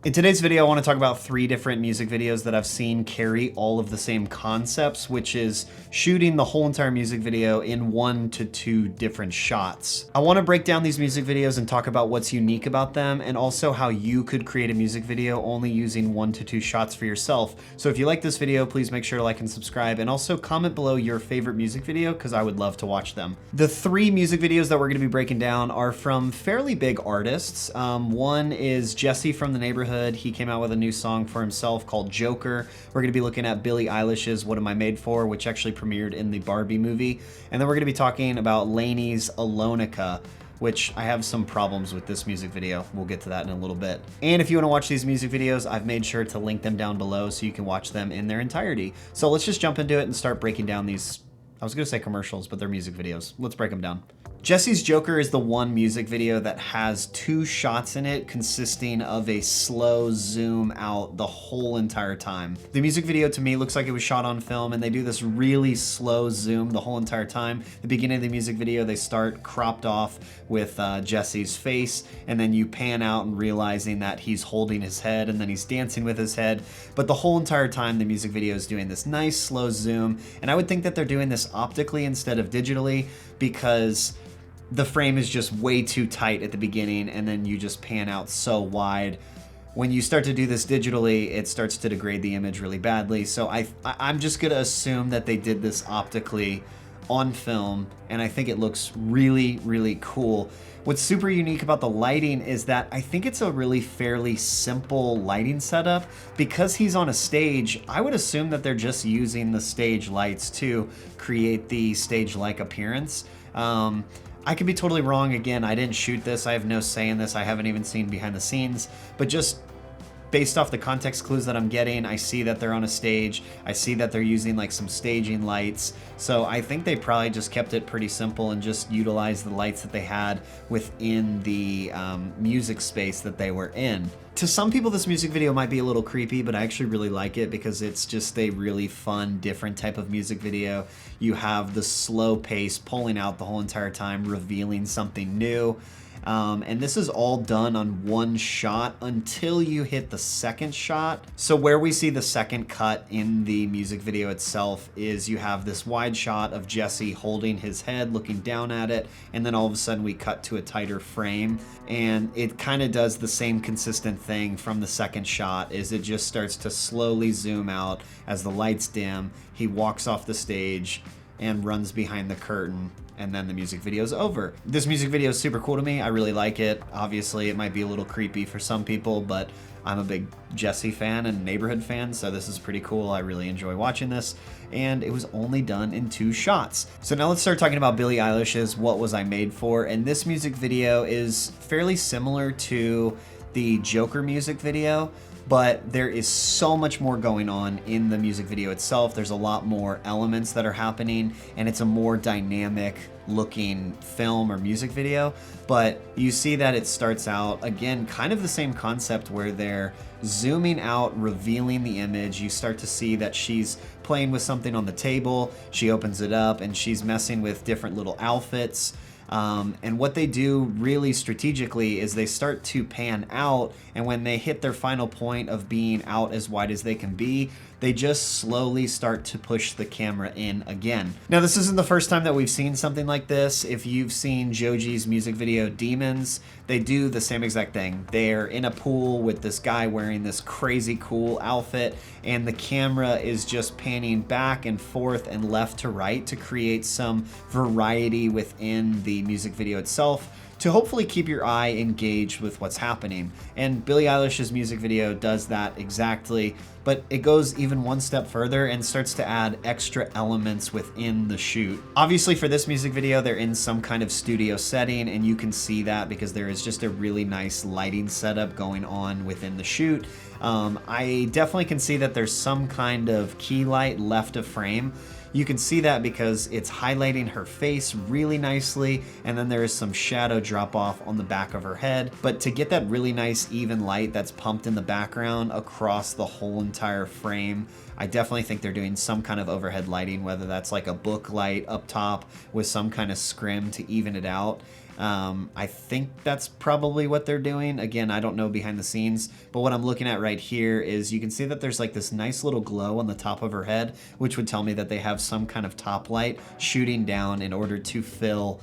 In today's video, I want to talk about 3 different music videos that I've seen carry all of the same concepts, which is shooting the whole entire music video in 1 to 2 different shots. I want to break down these music videos and talk about what's unique about them, and also how you could create a music video only using 1 to 2 shots for yourself. So if you like this video, please make sure to like and subscribe, and also comment below your favorite music video, because I would love to watch them. The 3 music videos that we're going to be breaking down are from fairly big artists. One is Jesse from the Neighborhood. He came out with a new song for himself called Joker. We're going to be looking at Billie Eilish's What Am I Made For, which actually premiered in the Barbie movie. And then we're going to be talking about Lainey's Alonica, which I have some problems with this music video. We'll get to that in a little bit. And if you want to watch these music videos, I've made sure to link them down below so you can watch them in their entirety. So let's just jump into it and start breaking down these, I was going to say commercials, but they're music videos. Let's break them down. Jesse's Joker is the one music video that has 2 shots in it consisting of a slow zoom out the whole entire time. The music video to me looks like it was shot on film, and they do this really slow zoom the whole entire time. The beginning of the music video, they start cropped off with Jesse's face, and then you pan out and realizing that he's holding his head and then he's dancing with his head. But the whole entire time the music video is doing this nice slow zoom, and I would think that they're doing this optically instead of digitally, because the frame is just way too tight at the beginning, and then you just pan out so wide. When you start to do this digitally, it starts to degrade the image really badly. So I'm just gonna assume that they did this optically on film, and I think it looks really, really cool. What's super unique about the lighting is that I think it's a really fairly simple lighting setup. Because he's on a stage, I would assume that they're just using the stage lights to create the stage-like appearance. I could be totally wrong. Again, I didn't shoot this. I have no say in this. I haven't even seen behind the scenes. But just based off the context clues that I'm getting, I see that they're on a stage. I see that they're using like some staging lights. So I think they probably just kept it pretty simple and just utilized the lights that they had within the music space that they were in. To some people, this music video might be a little creepy, but I actually really like it because it's just a really fun, different type of music video. You have the slow pace pulling out the whole entire time, revealing something new. And this is all done on 1 shot until you hit the 2nd shot. So where we see the 2nd cut in the music video itself is you have this wide shot of Jesse holding his head, looking down at it, and then all of a sudden we cut to a tighter frame. And it kind of does the same consistent thing from the 2nd shot, is it just starts to slowly zoom out as the lights dim. He walks off the stage and runs behind the curtain, and then the music video is over. This music video is super cool to me. I really like it. Obviously, it might be a little creepy for some people, but I'm a big Jesse fan and Neighborhood fan, so this is pretty cool. I really enjoy watching this, and it was only done in 2 shots. So now let's start talking about Billie Eilish's What Was I Made For, and this music video is fairly similar to the Joker music video, but there is so much more going on in the music video itself. There's a lot more elements that are happening, and it's a more dynamic looking film or music video. But you see that it starts out, again, kind of the same concept where they're zooming out, revealing the image. You start to see that she's playing with something on the table. She opens it up and she's messing with different little outfits. And what they do really strategically is they start to pan out, and when they hit their final point of being out as wide as they can be, they just slowly start to push the camera in again. Now, this isn't the first time that we've seen something like this. If you've seen Joji's music video Demons, they do the same exact thing. They're in a pool with this guy wearing this crazy cool outfit, and the camera is just panning back and forth and left to right to create some variety within the music video itself, to hopefully keep your eye engaged with what's happening. And Billie Eilish's music video does that exactly, but it goes even one step further and starts to add extra elements within the shoot. Obviously for this music video, they're in some kind of studio setting, and you can see that because there is just a really nice lighting setup going on within the shoot. I definitely can see that there's some kind of key light left of frame. You can see that because it's highlighting her face really nicely, and then there is some shadow drop off on the back of her head. But to get that really nice even light that's pumped in the background across the whole entire frame, I definitely think they're doing some kind of overhead lighting, whether that's like a book light up top with some kind of scrim to even it out. I think that's probably what they're doing. Again, I don't know behind the scenes, but what I'm looking at right here is you can see that there's like this nice little glow on the top of her head, which would tell me that they have some kind of top light shooting down in order to fill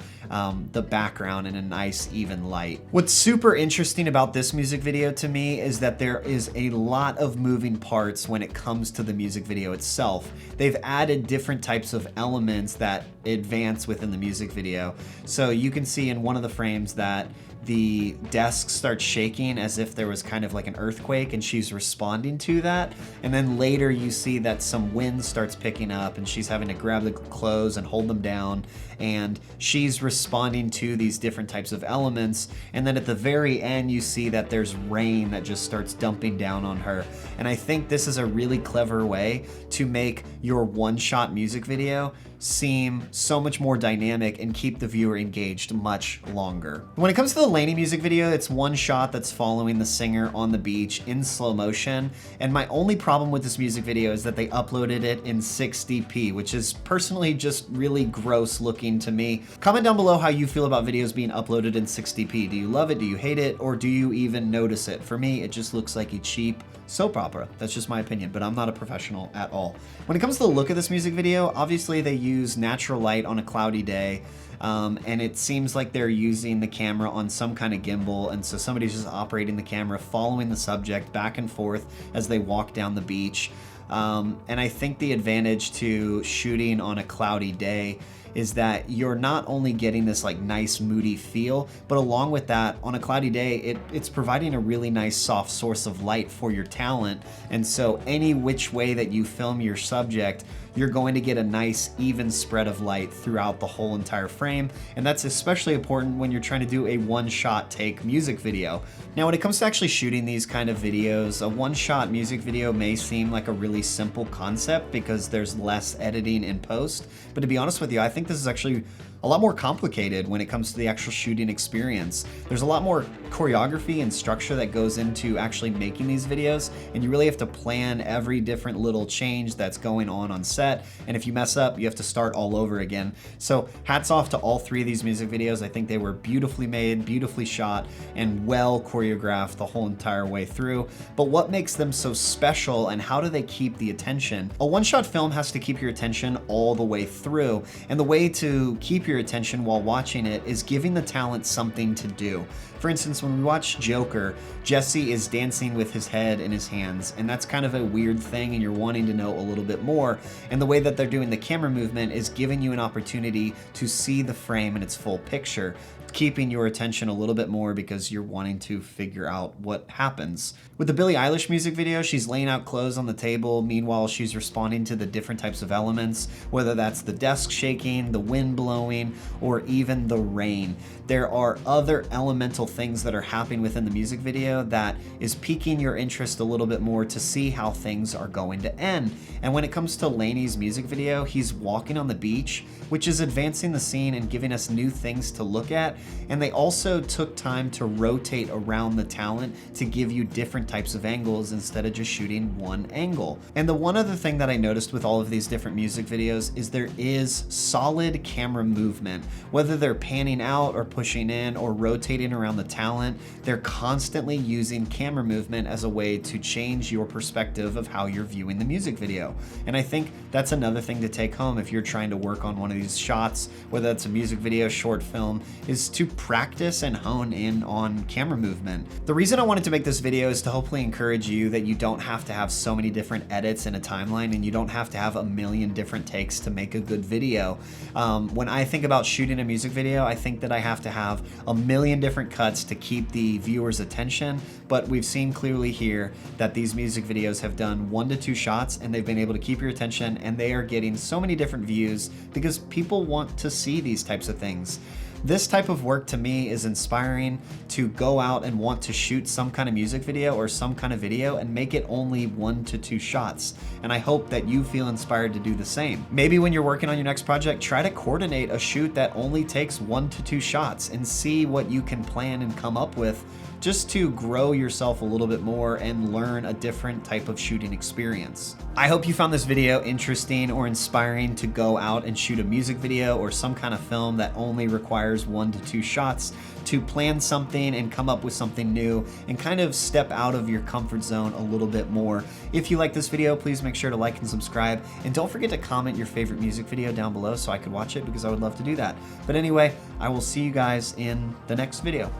the background in a nice even light. What's super interesting about this music video to me is that there is a lot of moving parts when it comes to the music video itself. They've added different types of elements that advance within the music video. So you can see in one of the frames that the desk starts shaking as if there was kind of like an earthquake, and she's responding to that. And then later you see that some wind starts picking up and she's having to grab the clothes and hold them down, and she's responding to these different types of elements. And then at the very end you see that there's rain that just starts dumping down on her. And I think this is a really clever way to make your one-shot music video seem so much more dynamic and keep the viewer engaged much longer. When it comes to the Lainey music video, it's one shot that's following the singer on the beach in slow motion, and my only problem with this music video is that they uploaded it in 60p, which is personally just really gross looking to me. Comment down below how you feel about videos being uploaded in 60p. Do you love it? Do you hate it? Or do you even notice it? For me, it just looks like a cheap soap opera. That's just my opinion, but I'm not a professional at all. When it comes to the look of this music video, obviously they use natural light on a cloudy day, and it seems like they're using the camera on some kind of gimbal, and so somebody's just operating the camera, following the subject back and forth as they walk down the beach. And I think the advantage to shooting on a cloudy day is that you're not only getting this like nice moody feel, but along with that, on a cloudy day, it's providing a really nice soft source of light for your talent. And so any which way that you film your subject, you're going to get a nice even spread of light throughout the whole entire frame. And that's especially important when you're trying to do a one-shot take music video. Now, when it comes to actually shooting these kind of videos, a one-shot music video may seem like a really simple concept because there's less editing in post. But to be honest with you, I think this is actually a lot more complicated when it comes to the actual shooting experience. There's a lot more choreography and structure that goes into actually making these videos, and you really have to plan every different little change that's going on set, and if you mess up, you have to start all over again. So hats off to all three of these music videos. I think they were beautifully made, beautifully shot, and well choreographed the whole entire way through. But what makes them so special, and how do they keep the attention? A one-shot film has to keep your attention all the way through, and the way to keep your attention while watching it is giving the talent something to do. For instance, when we watch Joker, Jesse is dancing with his head in his hands, and that's kind of a weird thing, and you're wanting to know a little bit more. And the way that they're doing the camera movement is giving you an opportunity to see the frame in its full picture, keeping your attention a little bit more because you're wanting to figure out what happens. With the Billie Eilish music video, she's laying out clothes on the table. Meanwhile, she's responding to the different types of elements, whether that's the desk shaking, the wind blowing, or even the rain. There are other elemental things that are happening within the music video that is piquing your interest a little bit more to see how things are going to end. And when it comes to Lainey's music video, he's walking on the beach, which is advancing the scene and giving us new things to look at. And they also took time to rotate around the talent to give you different types of angles instead of just shooting one angle. And the one other thing that I noticed with all of these different music videos is there is solid camera movement. Whether they're panning out or pushing in or rotating around the talent, they're constantly using camera movement as a way to change your perspective of how you're viewing the music video. And I think that's another thing to take home if you're trying to work on one of these shots, whether it's a music video, short film, is to practice and hone in on camera movement. The reason I wanted to make this video is to hopefully encourage you that you don't have to have so many different edits in a timeline, and you don't have to have a million different takes to make a good video. When I think about shooting a music video, I think that I have to have a million different cuts to keep the viewer's attention, but we've seen clearly here that these music videos have done 1 to 2 shots and they've been able to keep your attention, and they are getting so many different views because people want to see these types of things. This type of work to me is inspiring to go out and want to shoot some kind of music video or some kind of video and make it only 1 to 2 shots. And I hope that you feel inspired to do the same. Maybe when you're working on your next project, try to coordinate a shoot that only takes 1 to 2 shots and see what you can plan and come up with just to grow yourself a little bit more and learn a different type of shooting experience. I hope you found this video interesting or inspiring to go out and shoot a music video or some kind of film that only requires 1 to 2 shots, to plan something and come up with something new and kind of step out of your comfort zone a little bit more. If you like this video, please make sure to like and subscribe, and don't forget to comment your favorite music video down below so I could watch it, because I would love to do that. But anyway, I will see you guys in the next video.